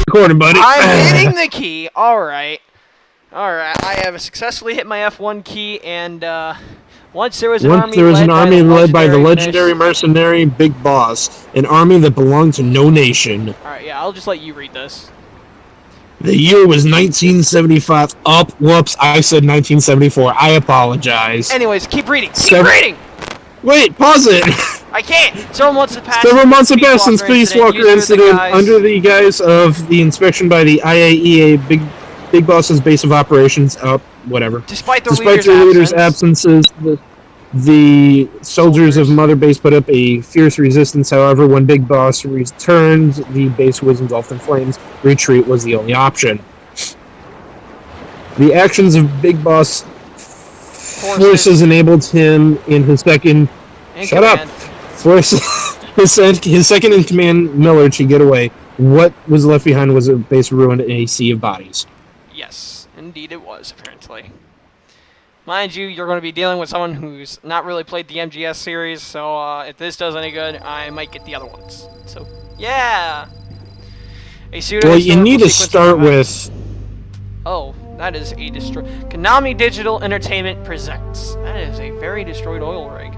Recording, buddy. I'm hitting the key. Alright. Alright, I have successfully hit my F1 key, and once there was an army led by the legendary mercenary Big Boss, an army that belonged to no nation. Alright, yeah, I'll just let you read this. The year was 1975. Whoops, I said 1974. I apologize. Anyways, keep reading. Keep reading! Wait, pause it! I can't! Several months have passed since Peace Walker incident under the guise of the inspection by the IAEA Big Boss's base of operations. Whatever. Despite their leader's absences, the soldiers of Mother Base put up a fierce resistance. However, when Big Boss returned, the base was engulfed in flames. Retreat was the only option. The actions of Big Boss forces enabled him in his second... Shut up! His second in command, Miller, to get away. What was left behind was a base ruined in a sea of bodies. Yes, indeed it was, apparently. Mind you, you're going to be dealing with someone who's not really played the MGS series, so if this does any good, I might get the other ones. So, yeah! Well, you need to start with... Oh, that is a destroy... Konami Digital Entertainment presents. That is a very destroyed oil rig.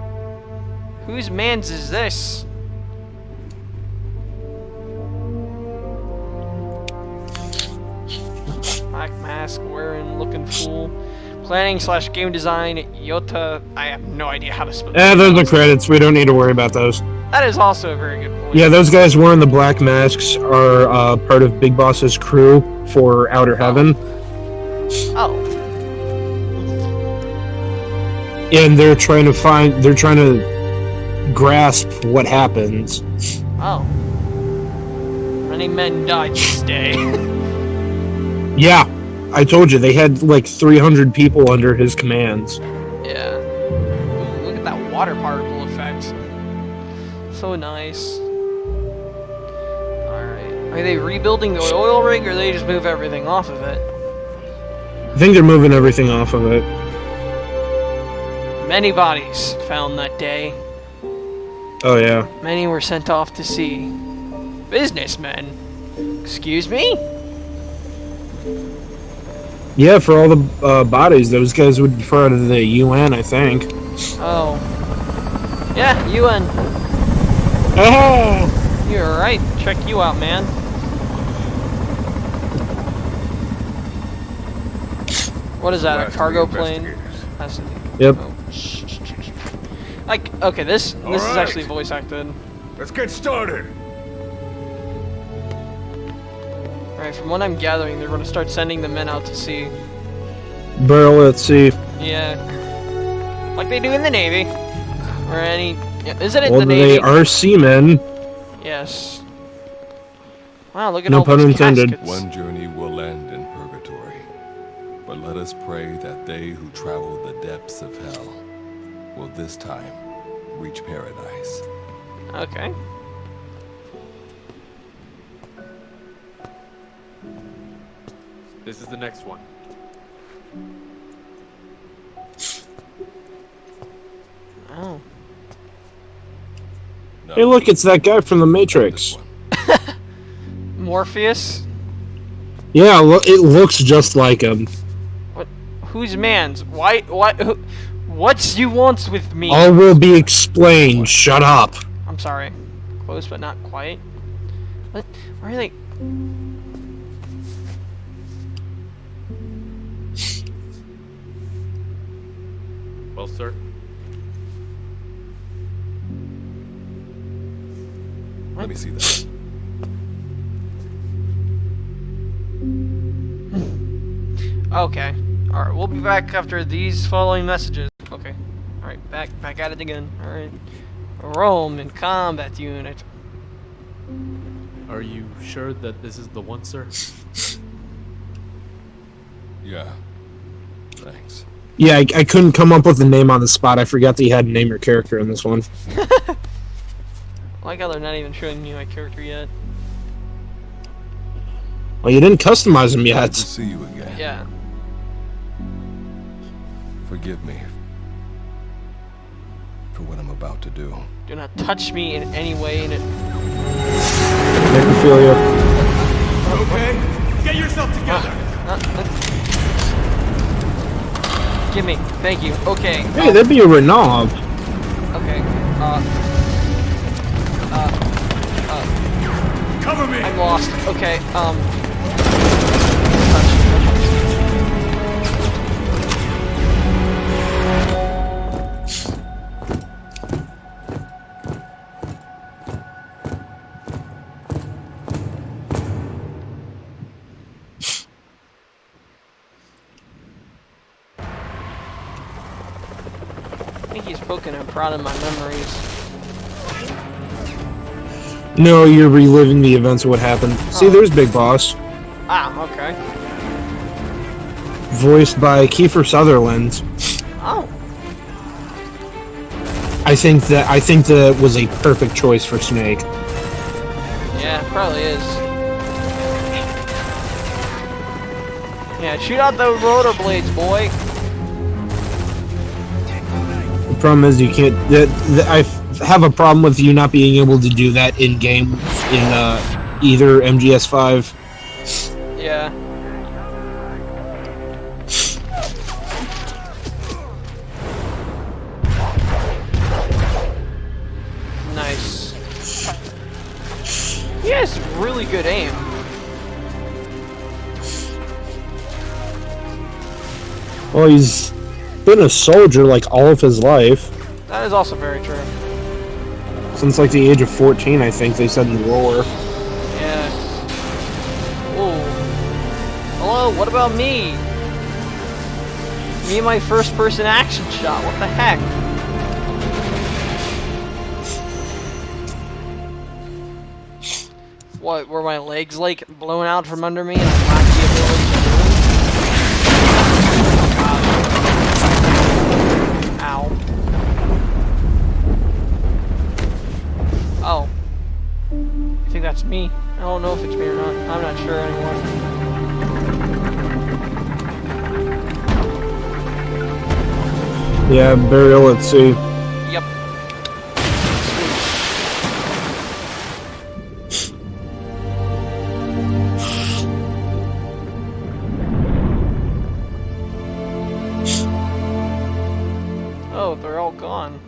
Whose man's is this? Black mask wearing, looking fool. Planning/game design, Yota. I have no idea how to spell. Those are credits. We don't need to worry about those. That is also a very good point. Yeah, those guys wearing the black masks are part of Big Boss's crew for Outer Heaven. Oh. And they're trying to grasp what happens. Oh. Many men died this day. Yeah, I told you, they had like 300 people under his commands. Yeah. Ooh, look at that water particle effect. So nice. Alright. Are they rebuilding the oil rig, or they just move everything off of it? I think they're moving everything off of it. Many bodies found that day. Oh, yeah. Many were sent off to sea. Businessmen? Excuse me? Yeah, for all the bodies, those guys would be part of the UN, I think. Oh. Yeah, UN. Oh! You're right. Check you out, man. What is that, a cargo plane? Yep. Oh. Like, okay, this is actually voice acted. Let's get started. Alright, from what I'm gathering, they're going to start sending the men out to sea. Barrel at sea. Yeah. Like they do in the Navy. Or any... Yeah, isn't it well, the Navy? They are seamen. Yes. Wow, look at no all pun those intended. caskets. One journey will end in purgatory. But let us pray that they who travel the depths of hell will this time reach paradise. Okay. This is the next one. Oh. No, Hey, look, it's that guy from the Matrix. Morpheus? Yeah, it looks just like him. What? Whose man's? Why? What's you wants with me? All will be explained. Shut up. I'm sorry. Close, but not quite. What? Why are they? Well, sir. Let me see that. Okay. Alright, we'll be back after these following messages. Okay. Alright, back at it again. Alright. Rome in combat unit. Are you sure that this is the one, sir? Yeah. Thanks. Yeah, I couldn't come up with the name on the spot. I forgot that you had to name your character in this one. I like how they're not even showing me my character yet. Well, you didn't customize him Good yet. to see you again. Yeah. Forgive me for for what I'm about to do. Do not touch me in any way. Necrophilia. Okay, get yourself together. Give me. Thank you. Okay. Hey, that'd be a Renov. Okay. Cover me. I'm lost. Okay. I think he's poking and prodding my memories. No, you're reliving the events of what happened. See, there's Big Boss, Ah, okay. voiced by Kiefer Sutherland. Oh. I think that was a perfect choice for Snake. Yeah, probably is. Yeah, shoot out those rollerblades, boy. The problem is you can't. I have a problem with you not being able to do that in game in either MGS5. Yeah. Nice. He has really good aim. Well, he's been a soldier like all of his life. That is also very true. Since like the age of 14, I think they said in the lore. Yeah. Ooh. Hello, what about me? Me and my first person action shot, what the heck? What, were my legs like blown out from under me and I lacked the ability to move? Ow. Oh. I think that's me. I don't know if it's me or not. I'm not sure anymore. Yeah, burial at sea. Yep. Oh, they're all gone.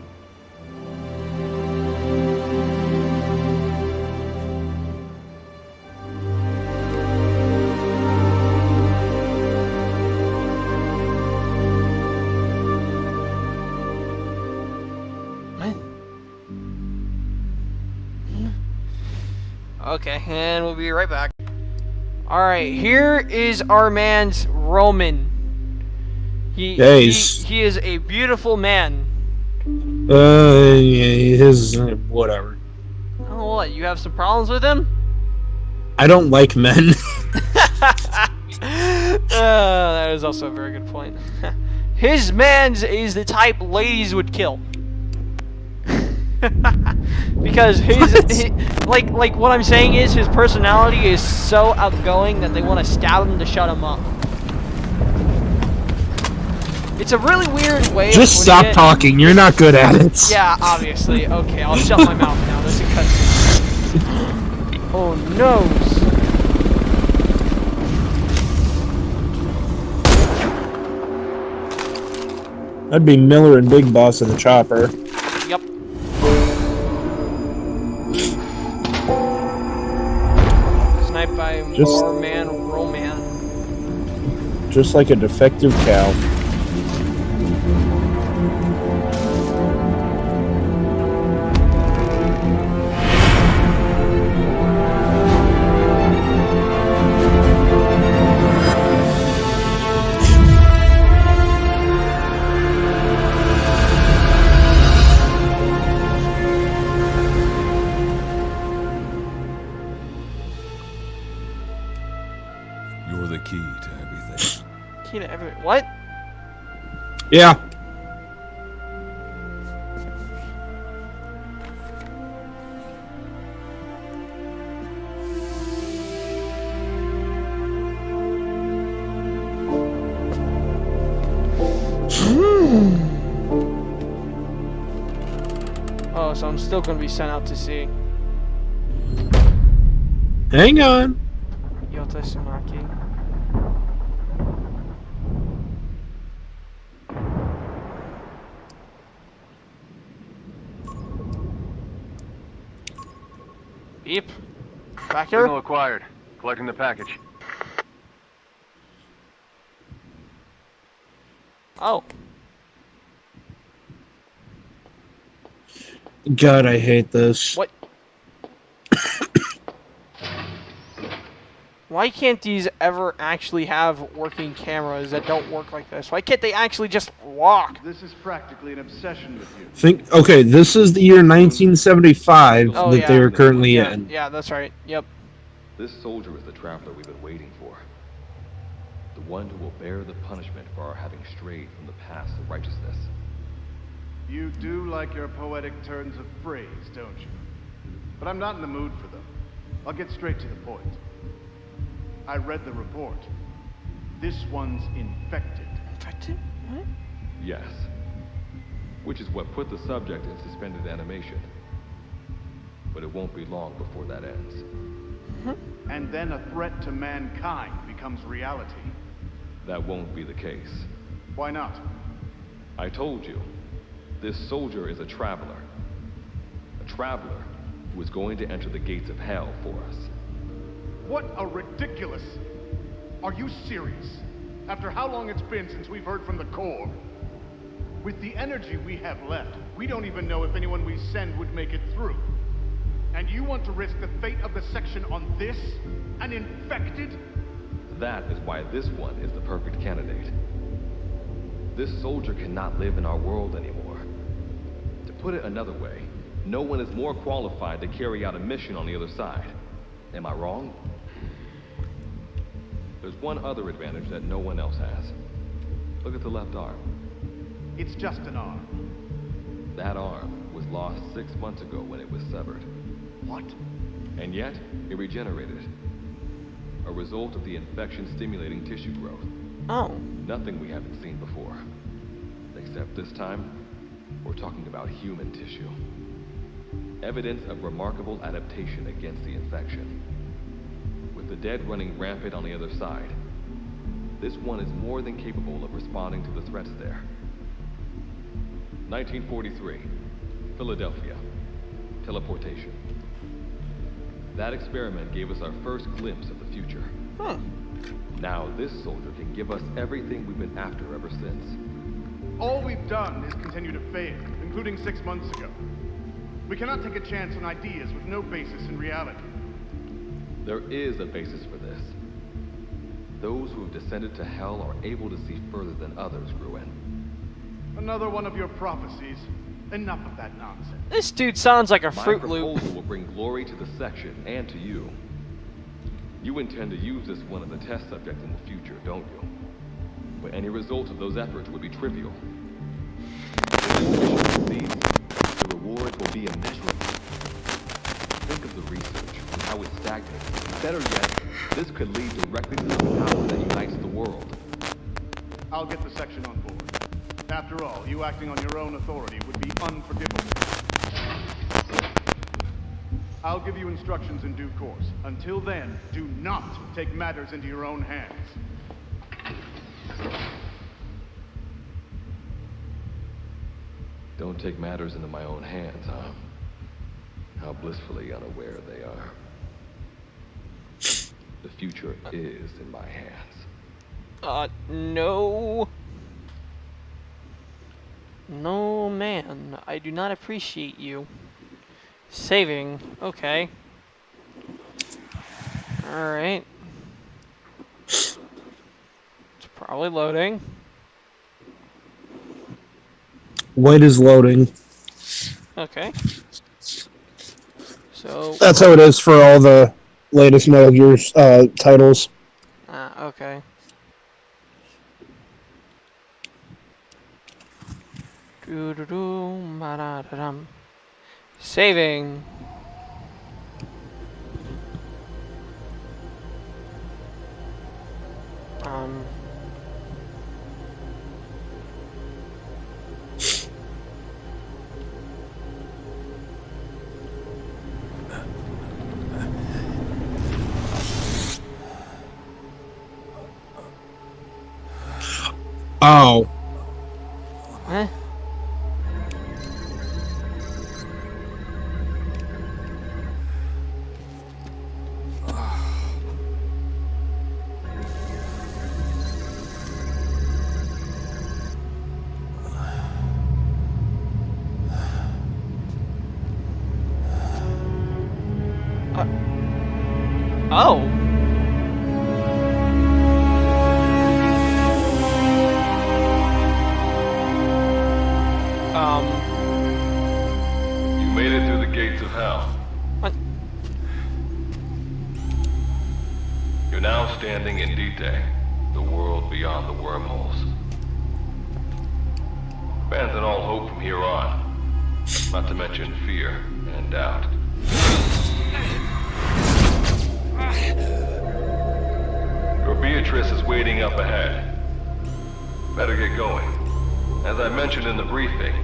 Okay, and we'll be right back. Alright, here is our man's Roman. He is a beautiful man. His whatever. Oh, what? You have some problems with him? I don't like men. That is also a very good point. His man's is the type ladies would kill. Because like what I'm saying is his personality is so outgoing that they want to stab him to shut him up. It's a really weird way. Just stop talking. You're not good at it. Yeah, obviously. Okay, I'll shut my mouth now. There's a cutscene. Oh no. That'd be Miller and Big Boss in the chopper. Yep. Sniped by Moorman Roman. Just like a defective cow. You're the key to everything. Key to everything. What? Yeah. so I'm still going to be sent out to sea. Hang on. Yota Sumaki. Beep. Back here? Signal acquired. Collecting the package. Oh. God, I hate this. What? Why can't these ever actually have working cameras that don't work like this? Why can't they actually just walk? This is practically an obsession with you. Okay, this is the year 1975 Oh, that yeah. they are currently Yeah, in. yeah, that's right. Yep. This soldier is the traveler we've been waiting for. The one who will bear the punishment for our having strayed from the paths of righteousness. You do like your poetic turns of phrase, don't you? But I'm not in the mood for them. I'll get straight to the point. I read the report. This one's infected. Infected? What? Yes. Which is what put the subject in suspended animation. But it won't be long before that ends. And then a threat to mankind becomes reality. That won't be the case. Why not? I told you, this soldier is a traveler. A traveler who is going to enter the gates of hell for us. What a ridiculous... Are you serious? After how long it's been since we've heard from the Corps? With the energy we have left, we don't even know if anyone we send would make it through. And you want to risk the fate of the section on this? An infected? That is why this one is the perfect candidate. This soldier cannot live in our world anymore. To put it another way, no one is more qualified to carry out a mission on the other side. Am I wrong? There's one other advantage that no one else has. Look at the left arm. It's just an arm. That arm was lost 6 months ago when it was severed. What? And yet, it regenerated. A result of the infection-stimulating tissue growth. Oh. Nothing we haven't seen before. Except this time, we're talking about human tissue. Evidence of remarkable adaptation against the infection. With the dead running rampant on the other side, this one is more than capable of responding to the threats there. 1943, Philadelphia. Teleportation. That experiment gave us our first glimpse of the future. Huh. Now this soldier can give us everything we've been after ever since. All we've done is continue to fail, including 6 months ago. We cannot take a chance on ideas with no basis in reality. There is a basis for this. Those who have descended to hell are able to see further than others, Gruen. Another one of your prophecies. Enough of that nonsense. This dude sounds like a My Fruit Loop. proposal will bring glory to the section and to you. You intend to use this one as a test subject in the future, don't you? But any result of those efforts would be trivial. If the mission succeeds, the rewards will be immeasurable. Think of the research and how it stagnates. Better yet, this could lead directly to the power that unites the world. I'll get the section on board. After all, you acting on your own authority would be unforgivable. I'll give you instructions in due course. Until then, do not take matters into your own hands. Don't take matters into my own hands, huh? How blissfully unaware they are. The future is in my hands. No. No, man. I do not appreciate you. Saving. Okay. Alright. It's probably loading. White is loading. Okay. So... That's how it is for all the latest Metal Gear titles. Okay. Ba-da-da-dum. Saving. Oh. Eh? Oh. You made it through the gates of hell. What? You're now standing in Dite, the world beyond the wormholes. Abandon all hope from here on, not to mention fear and doubt. Your Beatrice is waiting up ahead. Better get going. As I mentioned in the briefing,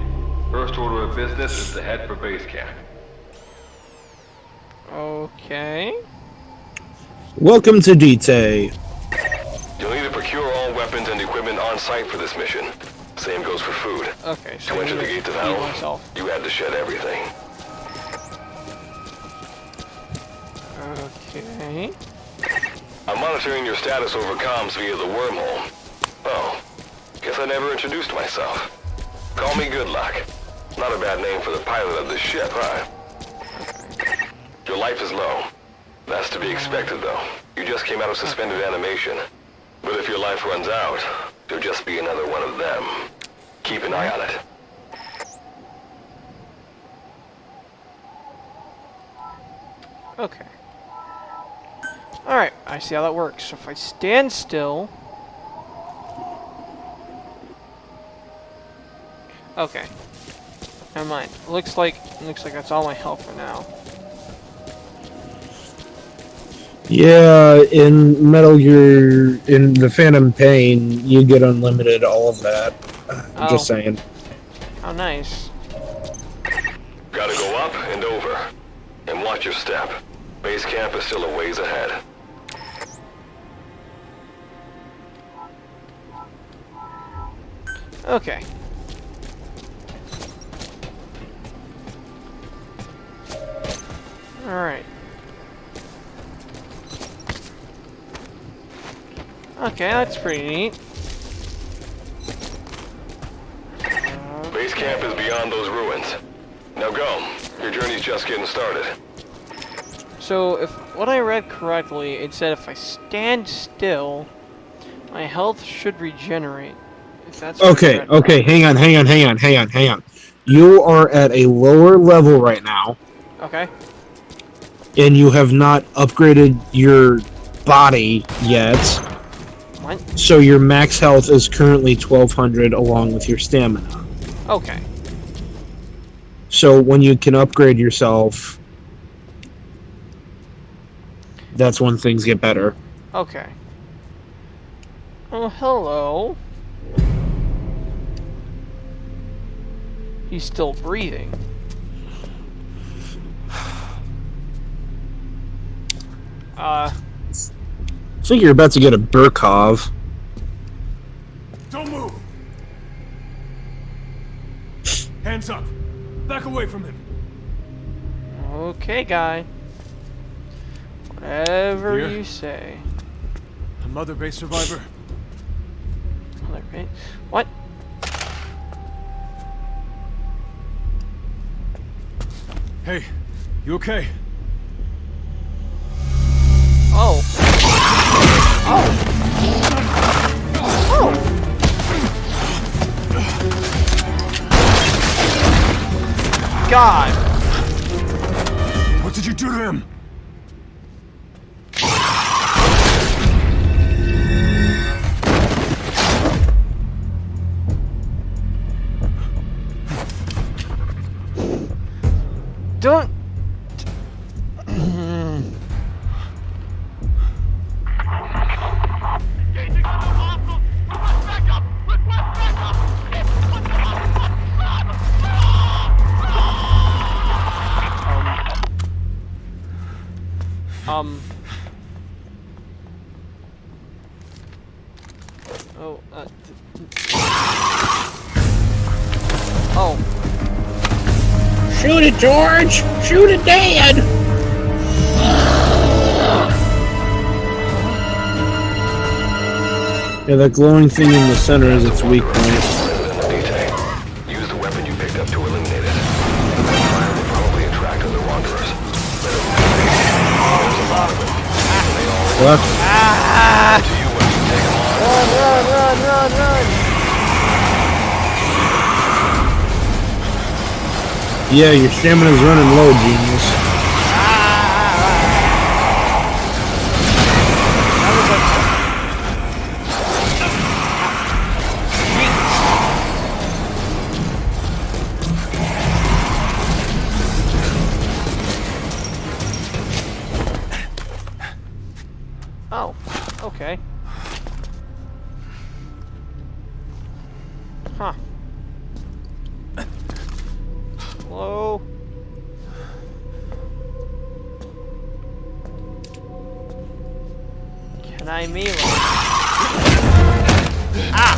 first order of business is to head for base camp. Okay. Welcome to Dite. You'll need to procure all weapons and equipment on site for this mission. Same goes for food. Okay, so To I enter need the to gates of feed hell, myself. you had to shed everything. Okay. I'm monitoring your status over comms via the wormhole. Oh, guess I never introduced myself. Call me Good Luck. Not a bad name for the pilot of this ship, huh? Your life is low. That's to be expected, though. You just came out of suspended animation. But if your life runs out, you'll just be another one of them. Keep an eye on it. Okay. Alright, I see how that works. So if I stand still... Okay. Never mind. Looks like that's all my health for now. Yeah, in Metal Gear, in the Phantom Pain, you get unlimited all of that. I'm just saying. Oh, nice. Gotta go up and over. And watch your step. Base camp is still a ways ahead. Okay. Alright. Okay, that's pretty neat. Base camp is beyond those ruins. Now go. Your journey's just getting started. So, if what I read correctly, it said if I stand still, my health should regenerate. If that's what I Okay, read. okay, hang on. You are at a lower level right now, Okay. and you have not upgraded your body yet. What? So your max health is currently 1200 along with your stamina. Okay. So when you can upgrade yourself, that's when things get better. Okay. Oh, hello. He's still breathing. I think you're about to get a Burkov. Don't move! Hands up! Back away from him! Okay, guy. Whatever Here? you say. A Mother Base survivor? Alright. What? Hey, you okay? Oh. Oh. Oh. God. What did you do to him? Don't. Oh, Shoot it, George! Shoot it, Dad! Yeah, that glowing thing in the center is its weak point. Use the weapon you picked up to eliminate it. The fire will probably attract other wanderers. There's a lot of them. They all What? to you when you take them on. Run! Yeah, your stamina's running low, genius. Oh, okay. Huh. Hello? Can I melee? Ah!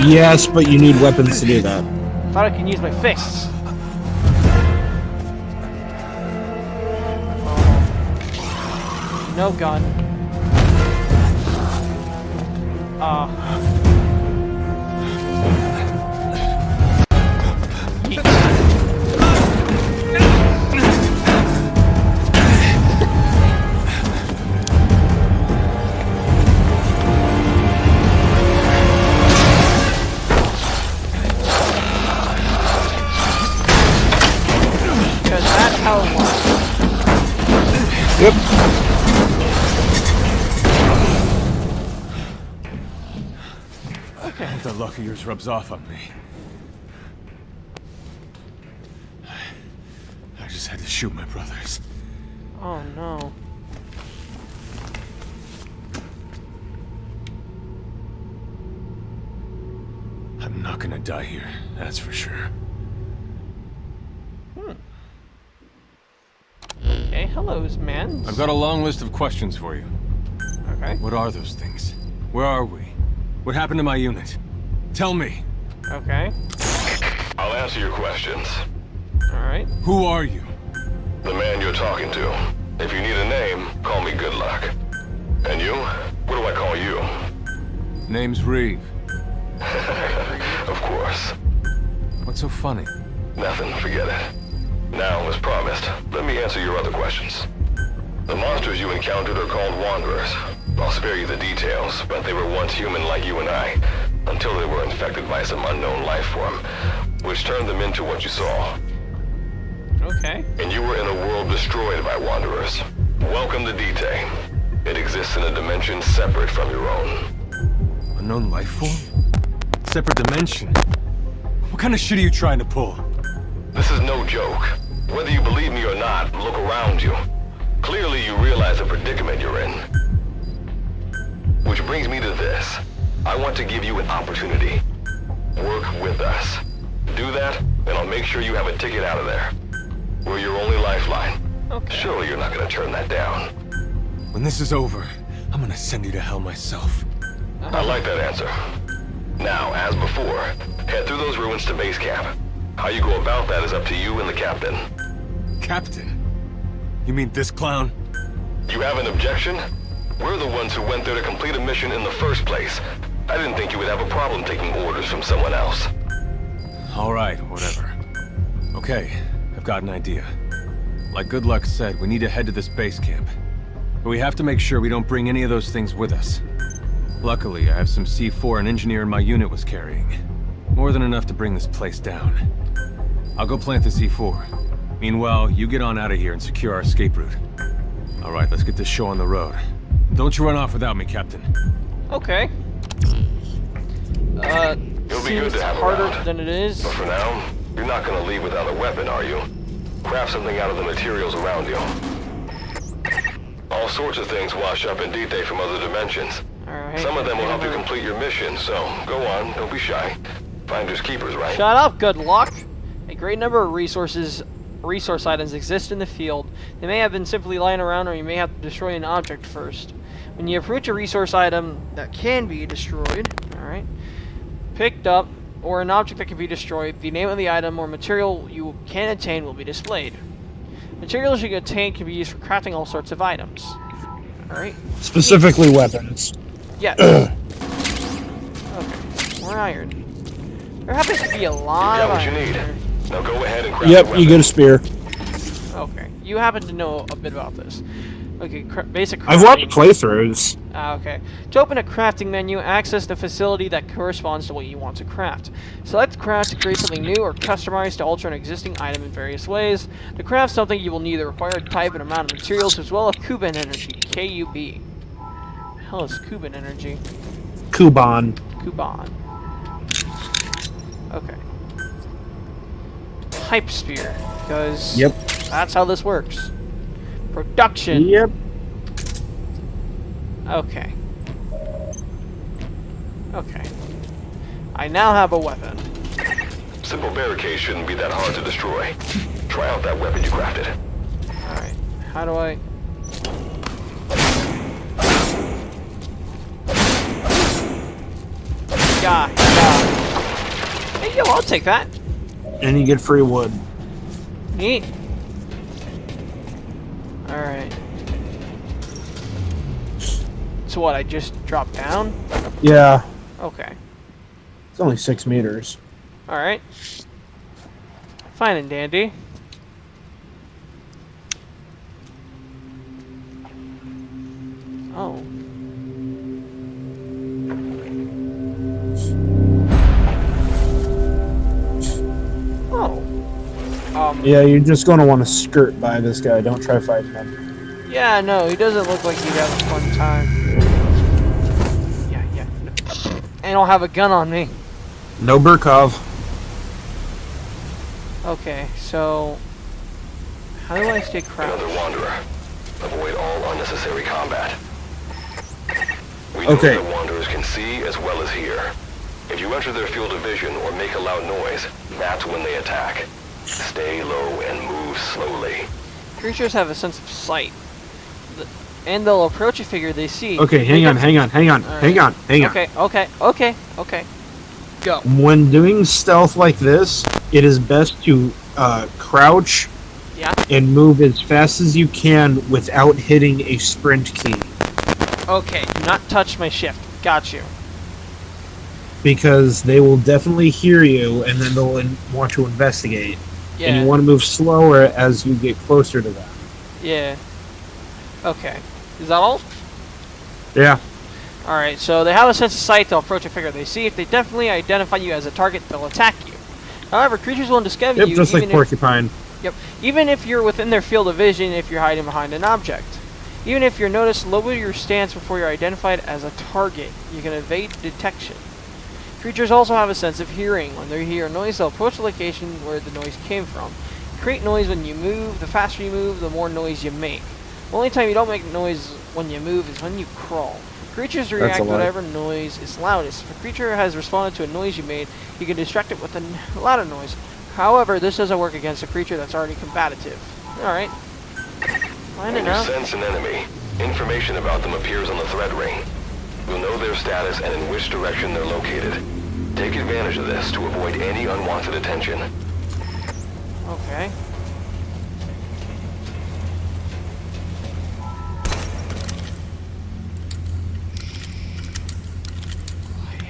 Yes, but you need weapons to do that. Thought I can use my fists. Oh. No gun. Because that's how it works. Yep. The luck of yours rubs off on me. I just had to shoot my brothers. Oh no. I'm not gonna die here, that's for sure. Okay, hello, man. I've got a long list of questions for you. Okay. What are those things? Where are we? What happened to my unit? Tell me. Okay. I'll answer your questions. Alright. Who are you? The man you're talking to. If you need a name, call me Good Luck. And you? What do I call you? Name's Reeve. Of course. What's so funny? Nothing, forget it. Now, as promised, let me answer your other questions. The monsters you encountered are called Wanderers. I'll spare you the details, but they were once human like you and I, until they were infected by some unknown life form, which turned them into what you saw. Okay. And you were in a world destroyed by Wanderers. Welcome to Dite. It exists in a dimension separate from your own. Unknown life form? Separate dimension? What kind of shit are you trying to pull? This is no joke. Whether you believe me or not, look around you. Clearly you realize the predicament you're in. Which brings me to this. I want to give you an opportunity. Work with us. Do that, and I'll make sure you have a ticket out of there. We're your only lifeline. Okay. Surely you're not gonna turn that down. When this is over, I'm gonna send you to hell myself. I like that answer. Now, as before, head through those ruins to base camp. How you go about that is up to you and the captain. Captain? You mean this clown? You have an objection? We're the ones who went there to complete a mission in the first place. I didn't think you would have a problem taking orders from someone else. Alright, whatever. Okay, I've got an idea. Like Good Luck said, we need to head to this base camp. But we have to make sure we don't bring any of those things with us. Luckily, I have some C4 an engineer in my unit was carrying. More than enough to bring this place down. I'll go plant the C4. Meanwhile, you get on out of here and secure our escape route. Alright, let's get this show on the road. Don't you run off without me, Captain. Okay. It'll be good Seems to have harder around. than it is. But for now, you're not gonna leave without a weapon, are you? Craft something out of the materials around you. All sorts of things wash up in Dite from other dimensions. Alright. Some of them will help you complete your mission, so go on, don't be shy. Finders keepers, right? Shut up, Good Luck! A great number of resource items exist in the field. They may have been simply lying around, or you may have to destroy an object first. When you approach a resource item that can be destroyed, alright, picked up, or an object that can be destroyed, the name of the item or material you can obtain will be displayed. Materials you can obtain can be used for crafting all sorts of items. Alright. Specifically weapons. Yes. Okay. More iron. There happens to be a lot You of got what you iron need. here. Now go ahead and craft Yep, a you weapon. get a spear. Okay. You happen to know a bit about this. Okay, basic crafting. I've watched playthroughs. Okay. To open a crafting menu, access the facility that corresponds to what you want to craft. Select craft to create something new or customize to alter an existing item in various ways. To craft something, you will need the required type and amount of materials as well as Kuban energy, K-U-B. The hell is Kuban energy? Kuban. Kuban. Okay. Hype spear, because Yep. that's how this works. Production. Yep. Okay. Okay. I now have a weapon. Simple barricade shouldn't be that hard to destroy. Try out that weapon you crafted. Alright. How do I... Yeah. Hey, yo, I'll take that. And you get free wood. Neat. Alright. So what, I just dropped down? Yeah. Okay. It's only 6 meters. Alright. Fine and dandy. Oh. Oh. Yeah, you're just going to want to skirt by this guy. Don't try fighting him. Yeah, no, he doesn't look like he'd have a fun time. Yeah. No. I don't have a gun on me. No Burkov. Okay, so... How do I stay crouched? Another wanderer. Avoid all unnecessary combat. We know Okay. that wanderers can see as well as hear. If you enter their field of vision or make a loud noise, that's when they attack. Stay low and move slowly. Creatures have a sense of sight. And they'll approach a figure they see. Okay, hang on. Okay. Go. When doing stealth like this, it is best to crouch Yeah? and move as fast as you can without hitting a sprint key. Okay, do not touch my shift. Got you. Because they will definitely hear you and then they'll want to investigate. Yeah. And you want to move slower as you get closer to them. Yeah. Okay. Is that all? Yeah. Alright, so they have a sense of sight, they'll approach a figure they see. If they definitely identify you as a target, they'll attack you. However, creatures will discover Yep, you just like even Porcupine. even if you're within their field of vision if you're hiding behind an object. Even if you're noticed, lower your stance before you're identified as a target. You can evade detection. Creatures also have a sense of hearing. When they hear a noise, they'll approach the location where the noise came from. Create noise when you move. The faster you move, the more noise you make. The only time you don't make noise when you move is when you crawl. Creatures react to whatever noise is loudest. If a creature has responded to a noise you made, you can distract it with a louder noise. However, this doesn't work against a creature that's already combative. Alright. Find it When you now. sense an enemy, information about them appears on the threat ring. You'll know their status and in which direction they're located. Take advantage of this to avoid any unwanted attention. Okay.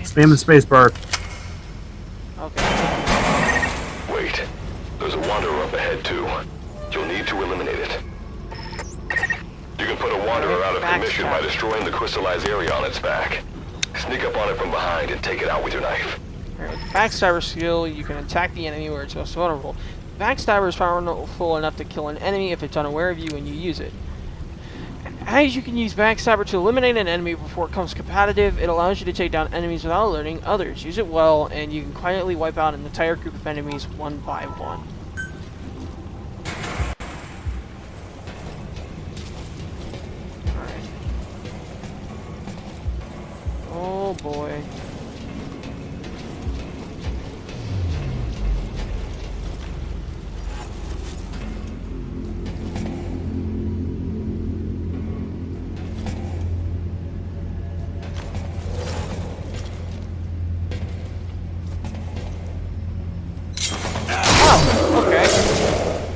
Spam the spacebar. Okay. Wait, there's a wanderer up ahead too. You'll need to eliminate it. You can put a wanderer out of commission by destroying the crystallized area on its back. Sneak up on it from behind and take it out with your knife. Alright, with the Backstabber skill, you can attack the enemy where it's most vulnerable. Backstabber is powerful enough to kill an enemy if it's unaware of you when you use it. As you can use Backstabber to eliminate an enemy before it becomes competitive, it allows you to take down enemies without alerting others. Use it well, and you can quietly wipe out an entire group of enemies one by one. Alright. Oh boy.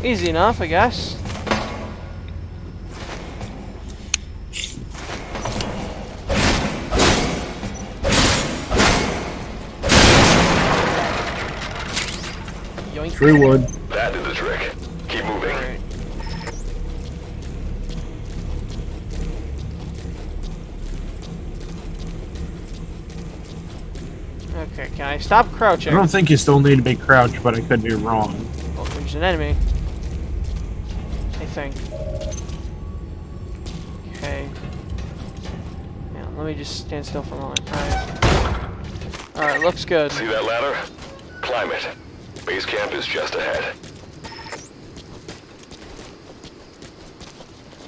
Easy enough, I guess. Yoink. True wood. That did the trick. Keep moving. Alright. Okay, can I stop I crouching? don't think you still need to be crouched, but I could be wrong. Oh, there's an enemy. I think. Okay. Yeah, let me just stand still for a moment. Alright. Alright, looks good. See that ladder? Climb it. Base camp is just ahead.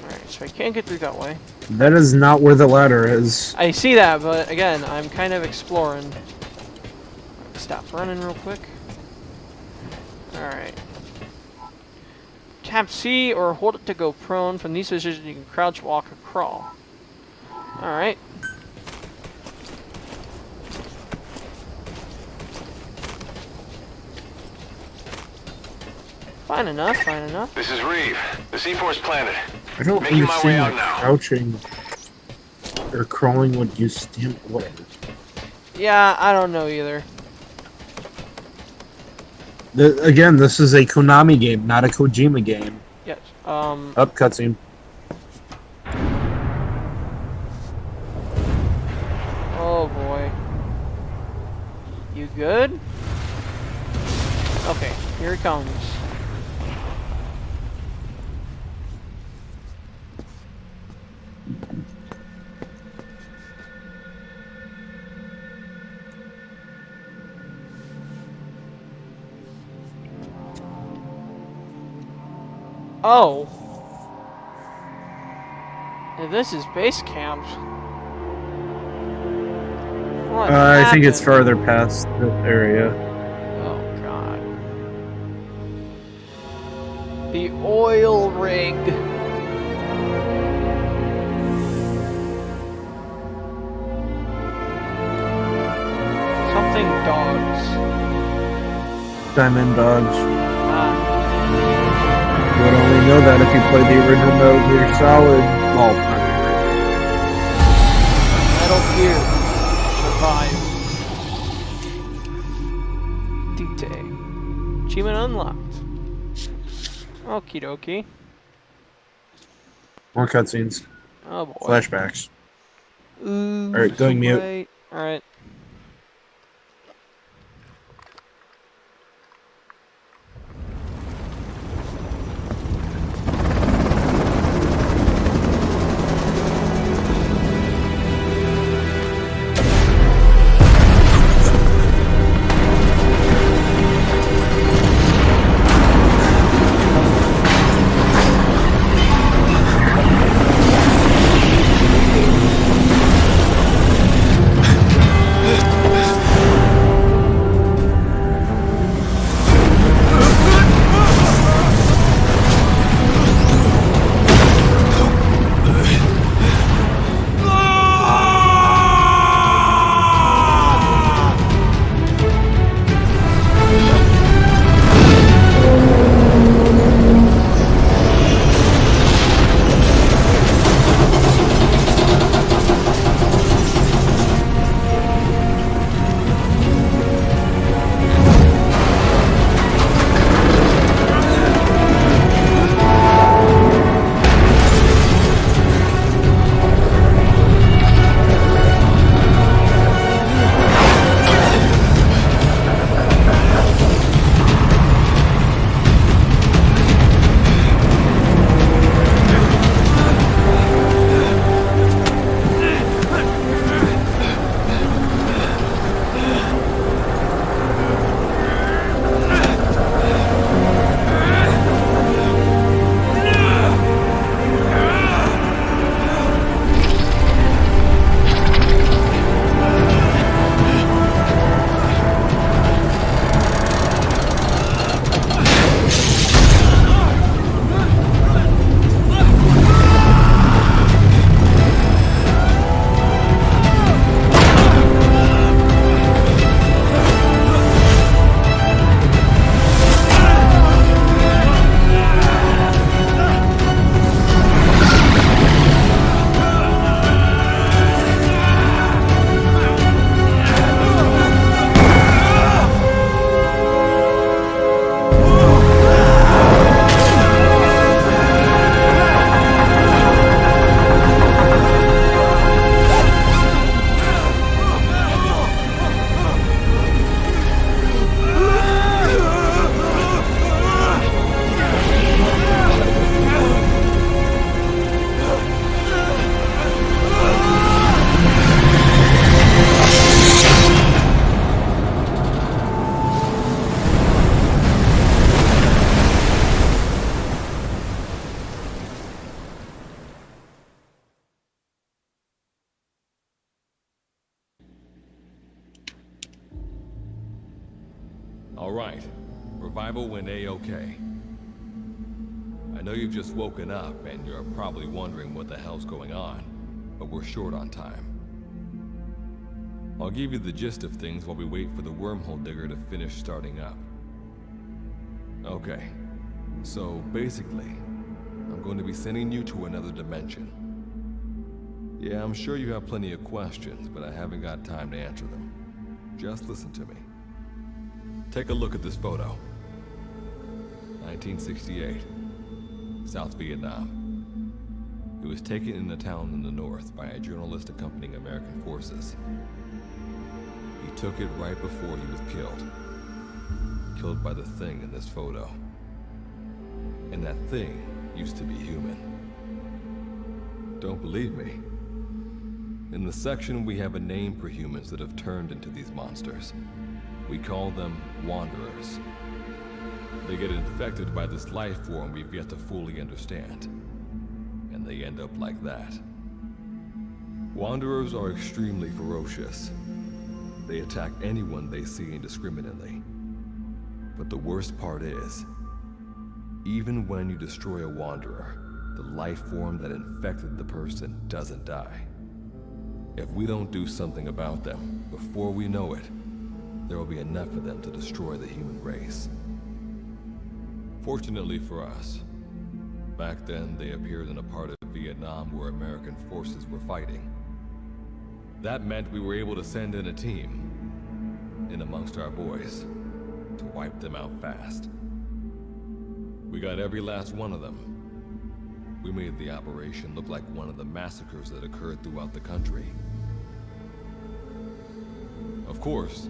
Alright, so I can't get through that way. That is not where the ladder is. I see that, but again, I'm kind of exploring. Stop running real quick. Alright. Tap C or hold it to go prone. From these positions you can crouch, walk, or crawl. Alright. Fine enough, fine enough. This is Reeve. The C4's planted. I don't Making my way understand out why now. crouching or crawling would use stamp. Whatever. Yeah, I don't know either. Again, this is a Konami game, not a Kojima game. Yes. Up cutscene. Oh boy. You good? Okay, here it comes. Oh. And this is base camp. What I think it's happened? farther past the area. Oh god. The oil rig. Something dogs. Diamond Dogs. Ah, You would only know that if you played the original Metal Gear Solid. Well, not Metal Gear. Survive. Dite. Achievement unlocked. Okie dokie. more cutscenes. Oh boy. Flashbacks. Ooh. Alright, going mute. Alright. All right. Revival went A-okay. I know you've just woken up and you're probably wondering what the hell's going on, but we're short on time. I'll give you the gist of things while we wait for the wormhole digger to finish starting up. Okay. So, basically, I'm going to be sending you to another dimension. Yeah, I'm sure you have plenty of questions, but I haven't got time to answer them. Just listen to me. Take a look at this photo. 1968. South Vietnam. It was taken in a town in the north by a journalist accompanying American forces. He took it right before he was killed. Killed by the thing in this photo. And that thing used to be human. Don't believe me? In the section, we have a name for humans that have turned into these monsters. We call them Wanderers. They get infected by this life form we've yet to fully understand. And they end up like that. Wanderers are extremely ferocious. They attack anyone they see indiscriminately. But the worst part is, even when you destroy a Wanderer, the life form that infected the person doesn't die. If we don't do something about them, before we know it, there will be enough of them to destroy the human race. Fortunately for us, back then they appeared in a part of Vietnam where American forces were fighting. That meant we were able to send in a team, in amongst our boys, to wipe them out fast. We got every last one of them. We made the operation look like one of the massacres that occurred throughout the country. Of course,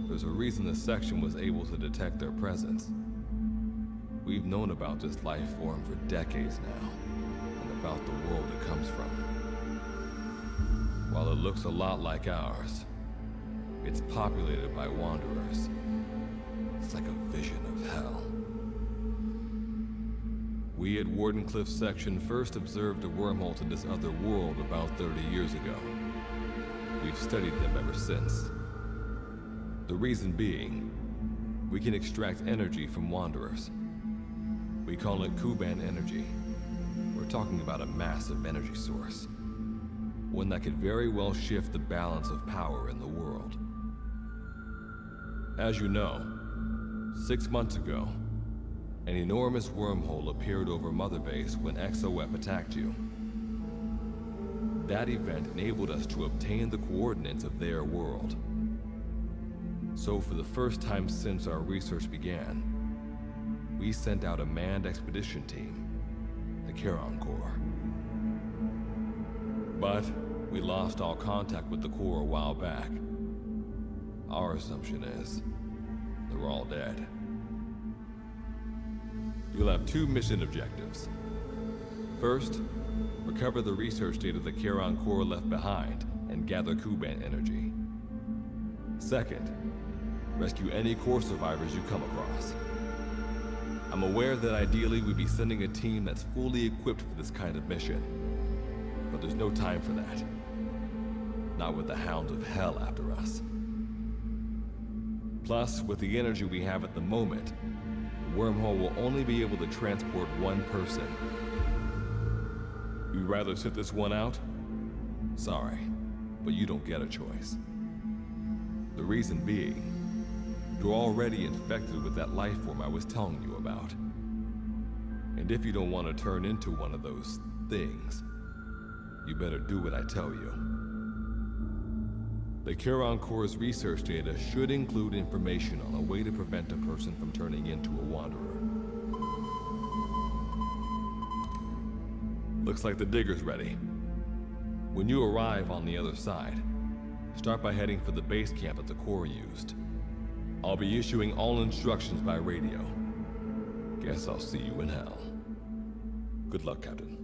there's a reason the section was able to detect their presence. We've known about this life form for decades now, and about the world it comes from. While it looks a lot like ours, it's populated by Wanderers. It's like a vision of hell. We at Wardenclyffe section first observed a wormhole to this other world about 30 years ago. We've studied them ever since. The reason being, we can extract energy from Wanderers. We call it Kuban energy. We're talking about a massive energy source. One that could very well shift the balance of power in the world. As you know, 6 months ago, an enormous wormhole appeared over Mother Base when XOF attacked you. That event enabled us to obtain the coordinates of their world. So for the first time since our research began, we sent out a manned expedition team, the Charon Corps. But we lost all contact with the Corps a while back. Our assumption is they're all dead. You'll have 2 mission objectives. First, recover the research data the Charon Corps left behind and gather Kuban energy. Second, rescue any Corps survivors you come across. I'm aware that ideally we'd be sending a team that's fully equipped for this kind of mission, but there's no time for that. Not with the Hounds of Hell after us. Plus, with the energy we have at the moment, the wormhole will only be able to transport one person. You'd rather sit this one out? Sorry, but you don't get a choice. The reason being, you're already infected with that life form I was telling you about. And if you don't want to turn into one of those things, you better do what I tell you. The Charon Corps' research data should include information on a way to prevent a person from turning into a Wanderer. Looks like the digger's ready. When you arrive on the other side, start by heading for the base camp that the Corps used. I'll be issuing all instructions by radio. Guess I'll see you in hell. Good luck, Captain.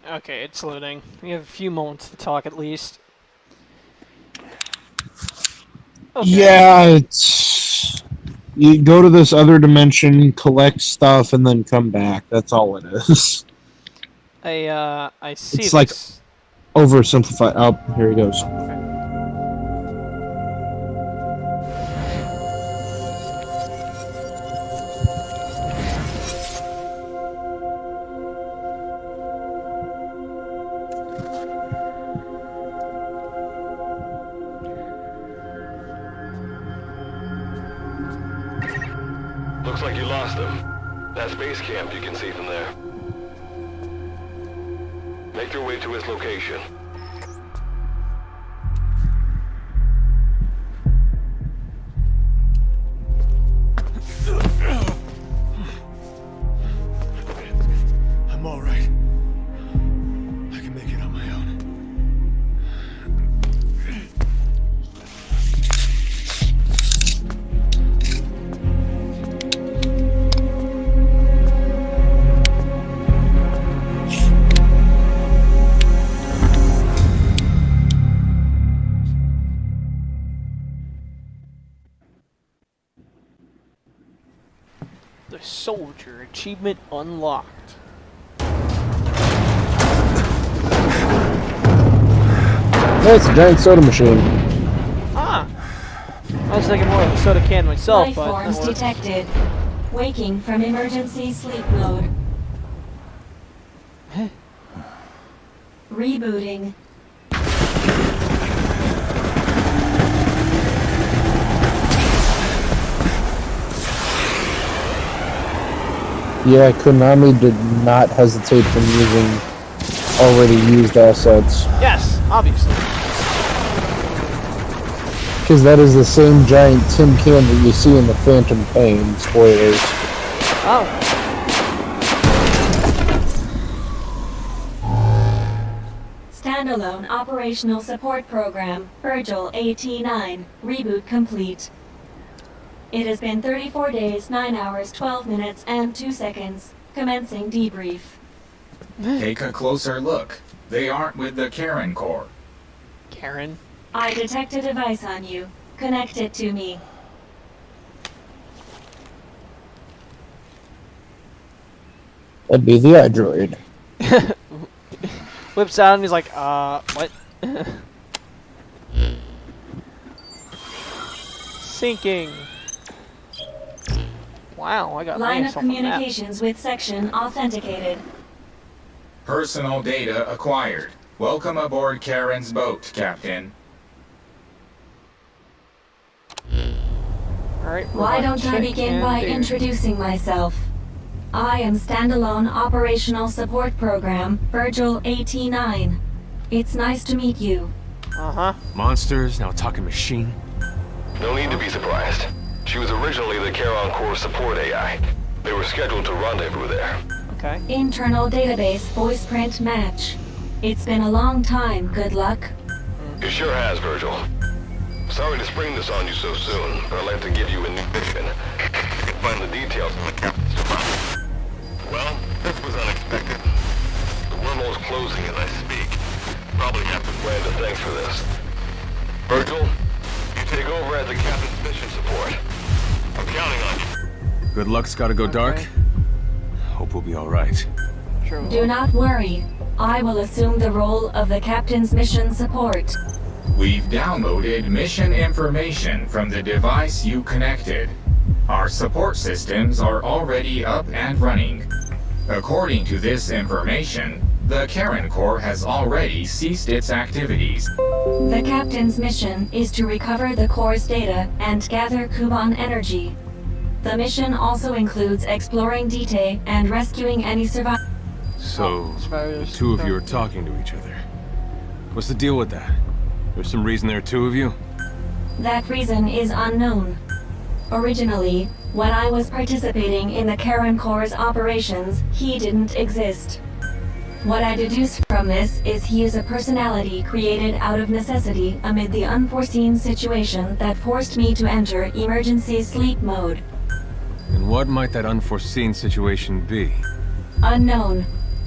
Okay, it's loading. We have a few moments to talk at least. Okay. Yeah, it's you go to this other dimension, collect stuff, and then come back. That's all it is. I see It's like this. oversimplified. Oh, here he goes. Looks like you lost him. That's base camp, you can see from there. Make your way to his location. I'm all right. I can make it on my own. The soldier achievement unlocked. Oh, it's a giant soda machine. Ah! I was thinking more of a soda can myself, Life but forms that works. detected. Waking from emergency sleep mode. Rebooting. Yeah, Konami did not hesitate from using already used assets. Yes, obviously. Because that is the same giant tin can that you see in the Phantom Pain. Spoilers. Oh. Standalone operational support program. Virgil AT9. Reboot complete. It has been 34 days, 9 hours, 12 minutes, and 2 seconds. Commencing debrief. Take a closer look. They aren't with the Karen Corps. Karen. I detect a device on you. Connect it to me. That'd be the iDroid. Whips out and he's like, what? Sinking. Wow, I got Line of myself on that. communications with section authenticated. Personal data acquired. Welcome aboard Karen's boat, Captain. Alright, Why don't I begin by introducing myself? I am Standalone Operational Support Program, Virgil AT9. It's nice to meet you. Uh-huh. Monsters, now talking machine. No need to be surprised. She was originally the Charon Corps support AI. They were scheduled to rendezvous there. Okay. Internal database voice print match. It's been a long time, good luck. It sure has, Virgil. Sorry to spring this on you so soon, but I'd like to give you a new mission. You can find the details in the captain's file. Well, this was unexpected. The wormhole's closing as I speak. Probably have to brand a thanks for this. Virgil, you take over as the captain's mission support. I'm counting on you. Good luck's gotta go dark. Okay. Hope we'll be alright. True. Do not worry. I will assume the role of the captain's mission support. We've downloaded mission information from the device you connected. Our support systems are already up and running. According to this information, the Karen Corps has already ceased its activities. The captain's mission is to recover the Corps' data and gather Kuban energy. The mission also includes exploring Dite and rescuing any survivors. So, the survivors. two of you are talking to each other. What's the deal with that? There's some reason there are two of you? That reason is unknown. Originally, when I was participating in the Karen Corps' operations, he didn't exist. What I deduce from this is he is a personality created out of necessity amid the unforeseen situation that forced me to enter emergency sleep mode. And what might that unforeseen situation be? Unknown.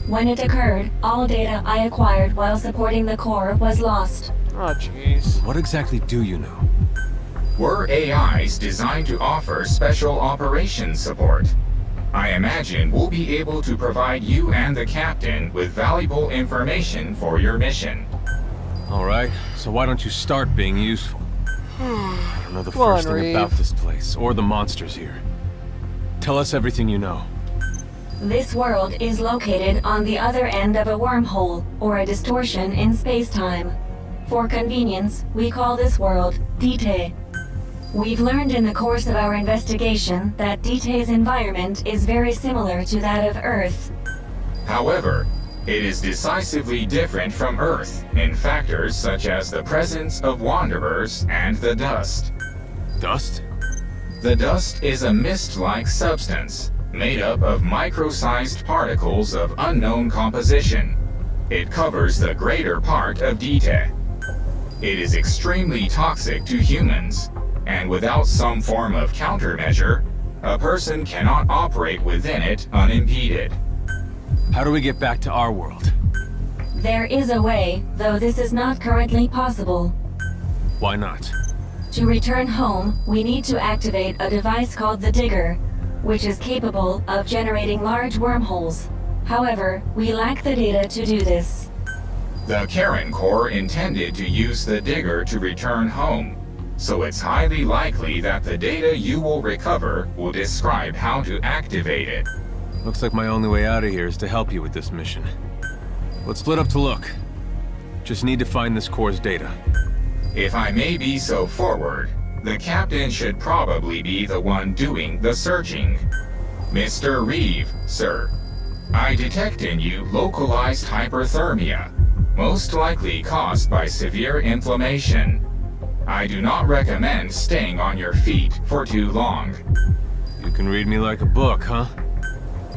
When it occurred, all data I acquired while supporting the Corps was lost. Oh, jeez. What exactly do you know? were AIs designed to offer special operations support. I imagine we'll be able to provide you and the captain with valuable information for your mission. Alright, so why don't you start being useful? I don't know the Come on, first thing Reeve. about this place, or the monsters here. Tell us everything you know. This world is located on the other end of a wormhole, or a distortion in space-time. For convenience, we call this world Dite. We've learned in the course of our investigation that Dite's environment is very similar to that of Earth. However, it is decisively different from Earth in factors such as the presence of wanderers and the dust. Dust? The dust is a mist-like substance made up of micro-sized particles of unknown composition. It covers the greater part of Dite. It is extremely toxic to humans, and without some form of countermeasure, a person cannot operate within it unimpeded. How do we get back to our world? There is a way, though this is not currently possible. Why not? To return home, we need to activate a device called the Digger, which is capable of generating large wormholes. However, we lack the data to do this. The Karen Corps intended to use the Digger to return home, so it's highly likely that the data you will recover will describe how to activate it. Looks like my only way out of here is to help you with this mission. Let's split up to look. Just need to find this Corps' data. If I may be so forward, the captain should probably be the one doing the searching. Mr. Reeve, sir, I detect in you localized hyperthermia, most likely caused by severe inflammation. I do not recommend staying on your feet for too long. You can read me like a book, huh?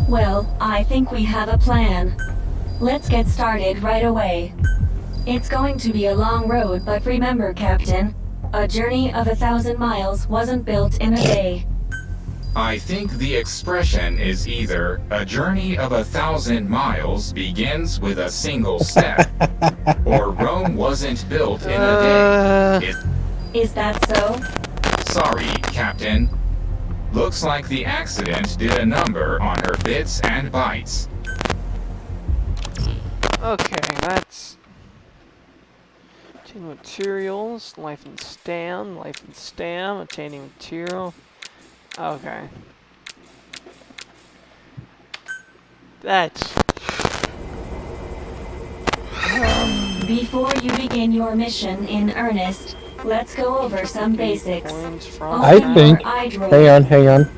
Well, I think we have a plan. Let's get started right away. It's going to be a long road, but remember, Captain, a journey of 1,000 miles wasn't built in a day. I think the expression is either a journey of 1,000 miles begins with a single step, or Rome wasn't built in a day. Is that so? Sorry, Captain. Looks like the accident did a number on her bits and bytes. Okay, that's... Obtaining materials, life and stam, obtaining material. Okay. That's... Before you begin your mission in earnest, let's go over some basics. I think... Hang on.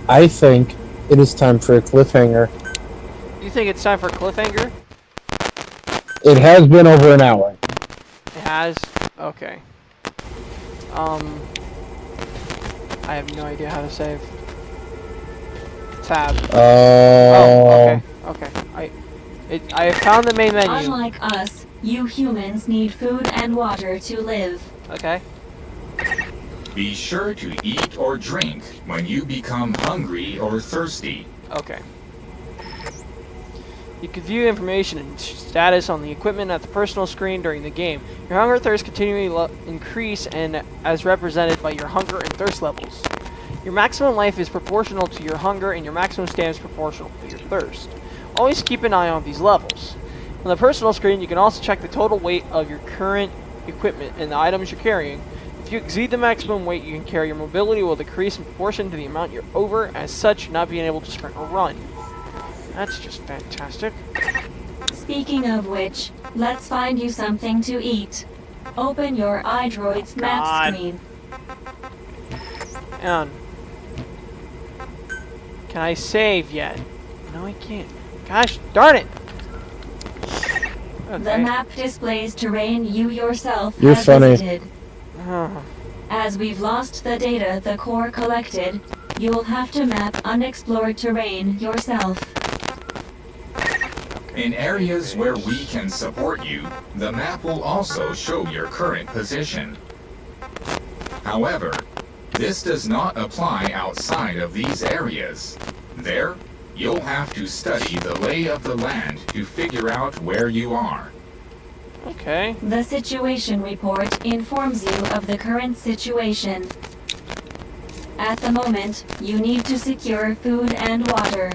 I think it is time for a cliffhanger. You think it's time for a cliffhanger? It has been over an hour. It has? Okay. I have no idea how to save. Tab. Oh, okay. I found the main menu. Unlike us, you humans need food and water to live. Okay. Be sure to eat or drink when you become hungry or thirsty. Okay. You can view information and status on the equipment at the personal screen during the game. Your hunger and thirst continually increase, and as represented by your hunger and thirst levels. Your maximum life is proportional to your hunger, and your maximum stamina is proportional to your thirst. Always keep an eye on these levels. On the personal screen, you can also check the total weight of your current equipment and the items you're carrying. If you exceed the maximum weight you can carry, your mobility will decrease in proportion to the amount you're over, as such, not being able to sprint or run. That's just fantastic. Speaking of which, let's find you something to eat. Open your iDroid's map screen. And can I save yet? No, I can't. Gosh darn it! Okay. The map displays terrain you yourself You're have funny. visited. As we've lost the data the Corps collected, you will have to map unexplored terrain yourself. In areas where we can support you, the map will also show your current position. However, this does not apply outside of these areas. There, you'll have to study the lay of the land to figure out where you are. Okay. The situation report informs you of the current situation. At the moment, you need to secure food and water.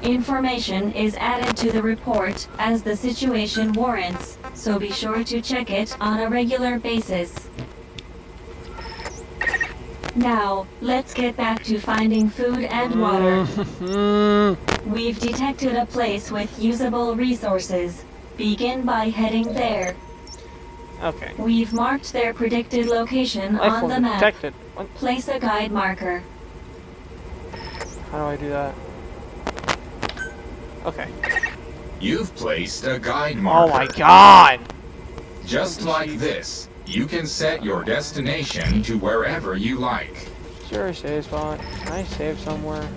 Information is added to the report as the situation warrants, so be sure to check it on a regular basis. Now, let's get back to finding food and water. We've detected a place with usable resources. Begin by heading there. Okay. We've marked their predicted location Life on form the map. detected. What? Place a guide marker. How do I do that? Okay. You've placed a guide Oh marker. my god! Just like this, you can set your destination to wherever you like. Sure, save spot. Can I save somewhere?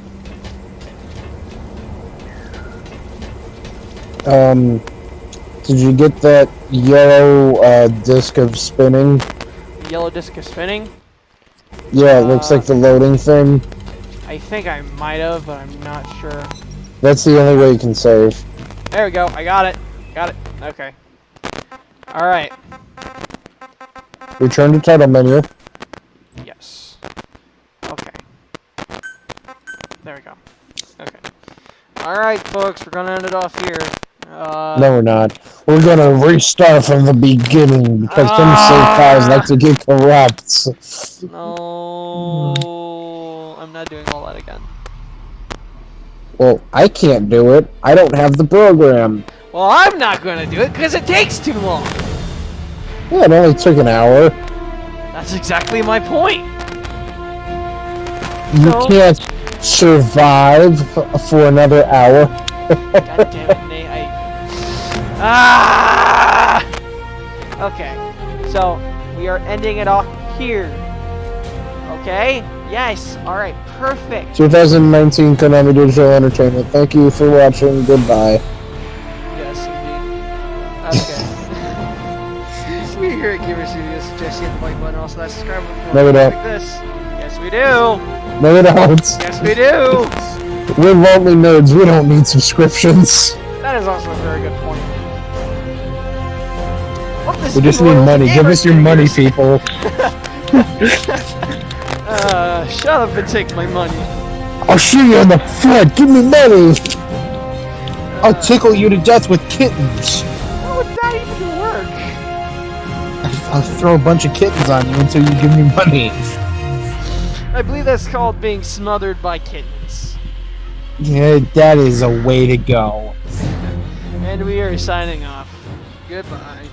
Did you get that yellow disc of spinning? The yellow disc is spinning? Yeah, it looks like the loading thing. I think I might have, but I'm not sure. That's the only way you can save. There we go. I got it. Got it. Okay. Alright. Return to title menu. Yes. Okay. There we go. Okay. Alright, folks. We're gonna end it off here. No, we're not. We're gonna restart from the beginning because some save files like to get corrupt. No. I'm not doing all that again. Well, I can't do it. I don't have the program. Well, I'm not gonna do it because it takes too long. Yeah, it only took an hour. That's exactly my point. You No. can't survive for another hour. God damn it, Nate. Ah! Okay. So, we are ending it off here. Okay? Yes. Alright. Perfect. 2019 Konami Digital Entertainment. Thank you for watching. Goodbye. Yes, indeed. Okay. We here at Gamer Studios suggest you hit the like button, also that subscribe button. No, we don't. Like this. Yes, we do. No, we don't. Yes, we do. We're lonely nerds. We don't need subscriptions. That is also a very good point. What this We just need money. Give us your money, people. Shut up and take my money. I'll shoot you in the foot. Give me money. I'll tickle you to death with kittens. How would that even work? I'll throw a bunch of kittens on you until you give me money. I believe that's called being smothered by kittens. Yeah, that is a way to go. And we are signing off. Goodbye.